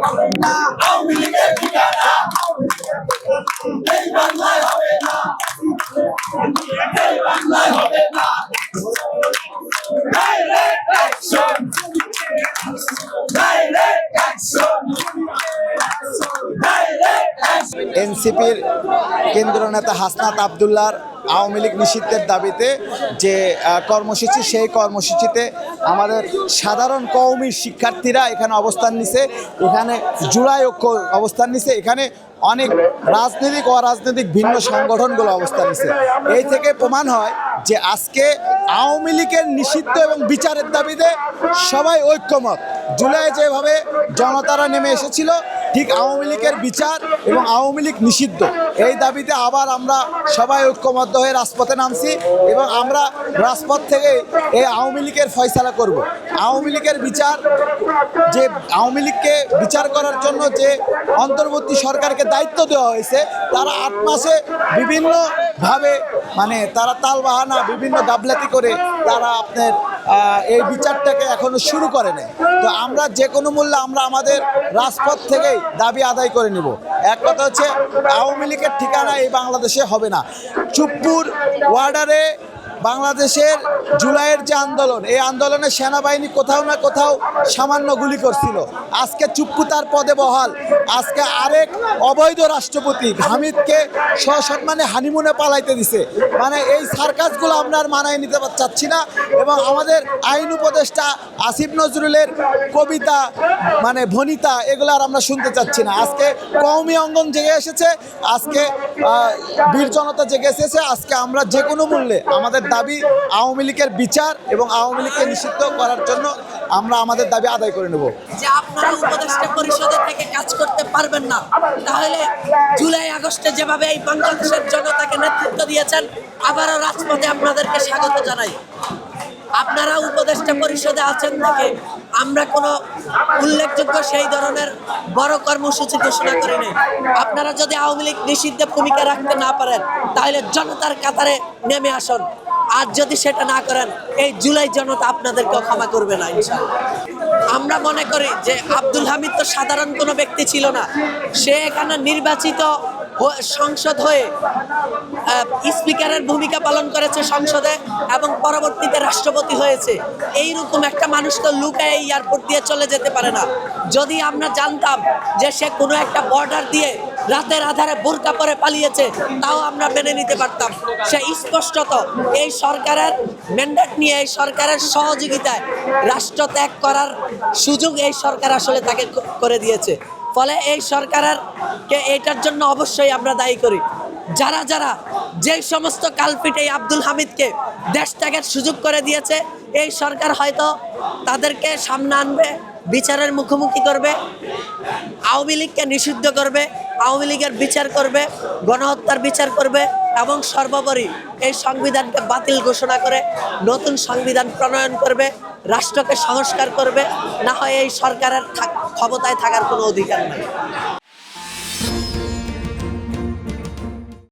আওয়ামী লীগের ঠিকানা এই বাংলায় হবে না, এই বাংলায় হবে না। Direct action, direct action, direct action. এনসিপির কেন্দ্রীয় নেতা হাসনাত আবদুল্লাহর আওয়ামী লীগ নিষিদ্ধের দাবিতে যে কর্মসূচি, সেই কর্মসূচিতে আমাদের সাধারণ কওমির শিক্ষার্থীরা এখানে অবস্থান নিছে, এখানে জুলাই ঐক্য অবস্থান নিছে, এখানে অনেক রাজনৈতিক অরাজনৈতিক ভিন্ন সংগঠনগুলো অবস্থান নিছে। এই থেকে প্রমাণ হয় যে আজকে আওয়ামী লীগের নিষিদ্ধ এবং বিচারের দাবিতে সবাই ঐক্যমত। জুলাই যেভাবে জনতারা নেমে এসেছিল, ঠিক আওয়ামী লীগের বিচার এবং আওয়ামী লীগ নিষিদ্ধ এই দাবিতে আবার আমরা সবাই ঐক্যবদ্ধ হয়ে রাজপথে নামছি এবং আমরা রাজপথ থেকে এই আওয়ামী লীগের ফয়সালা করব। আওয়ামী লীগের বিচার, যে আওয়ামী লীগকে বিচার করার জন্য যে অন্তর্বর্তী সরকারকে দায়িত্ব দেওয়া হয়েছে, তারা 8 মাসে বিভিন্নভাবে তারা তালবাহানা বিভিন্ন গাফলাতি করে তারা আপনার এই বিচারটাকে এখনো শুরু করে নেয়। তো আমরা যে কোনো মূল্যে আমরা আমাদের রাজপথ থেকেই দাবি আদায় করে নিব। এক কথা হচ্ছে, আওয়ামী লীগের ঠিকানা এই বাংলাদেশে হবে না। চুপ্পুর ওয়ার্ডারে বাংলাদেশের জুলাইয়ের যে আন্দোলন, এই আন্দোলনে সেনাবাহিনী কোথাও না কোথাও সামান্য গুলি করছিল। আজকে চুপ্পু তার পদে বহাল। আজকে আরেক অবৈধ রাষ্ট্রপতি হামিদকে সসম্মানে হানিমুনে পালাইতে দিছে। এই সার্কাসগুলো আমরা আর মানায় নিতে চাচ্ছি না এবং আমাদের আইন উপদেষ্টা আসিফ নজরুলের কবিতা ভনিতা এগুলো আর আমরা শুনতে চাচ্ছি না। আজকে কওমি অঙ্গন জেগে এসেছে, আজকে বীর জনতা জেগে এসেছে। আজকে আমরা যে কোনো মূল্যে আমাদের দাবি আওয়ামী লীগের বিচার এবং আওয়ামী লীগকে নিষিদ্ধ করার জন্য আমরা আমাদের দাবি আদায় করে নেব। যে আপনারা উপদেষ্টা পরিষদের থেকে কাজ করতে পারবেন না, তাহলে জুলাই আগস্টে যেভাবে এই বাংলাদেশের জনতাকে নেতৃত্ব দিয়েছেন, আবারও রাজপথে আপনাদেরকে স্বাগত জানাই। আপনারা উপদেষ্টা পরিষদে আছেন থেকে আমরা কোনো উল্লেখযোগ্য সেই ধরনের বড় কর্মসূচি ঘোষণা করিনি। আপনারা যদি আওয়ামী লীগ নিষিদ্ধে ভূমিকা রাখতে না পারেন, তাহলে জনতার কাতারে নেমে আসুন। আর যদি সেটা না করেন, এই জুলাই জনতা আপনাদেরকেও ক্ষমা করবে না ইনশাআল্লাহ। আমরা মনে করি যে আব্দুল হামিদ তো সাধারণ কোনো ব্যক্তি ছিল না, সে এখানে নির্বাচিত সংসদ হয়ে স্পিকারের ভূমিকা পালন করেছে সংসদে এবং পরবর্তীতে রাষ্ট্রপতি হয়েছে। এইরকম একটা মানুষ তো লুকায় এয়ারপোর্ট দিয়ে চলে যেতে পারে না। যদি আমরা জানতাম যে সে কোনো একটা বর্ডার দিয়ে রাতের আধারে বোরকা পরে পালিয়েছে, তাও আমরা মেনে নিতে পারতাম। সে স্পষ্টত এই সরকারের ম্যান্ডেট নিয়ে, এই সরকারের সহযোগিতায় রাষ্ট্র ত্যাগ করার সুযোগ এই সরকার আসলে তাকে করে দিয়েছে। ফলে এই সরকারকে এটার জন্য অবশ্যই আমরা দায়ী করি। যারা যারা যেই সমস্ত কালপিট এই আব্দুল হামিদকে দেশ ত্যাগের সুযোগ করে দিয়েছে, এই সরকার হয়তো তাদেরকে সামনে আনবে, বিচারের মুখোমুখি করবে, আওয়ামী লীগকে নিষিদ্ধ করবে, আওয়ামী লীগের বিচার করবে, গণহত্যার বিচার করবে এবং সর্বোপরি এই সংবিধানকে বাতিল ঘোষণা করে নতুন সংবিধান প্রণয়ন করবে, রাষ্ট্রকে সংস্কার করবে। না হয় এই সরকারের ক্ষমতায় থাকার কোনো অধিকার নেই।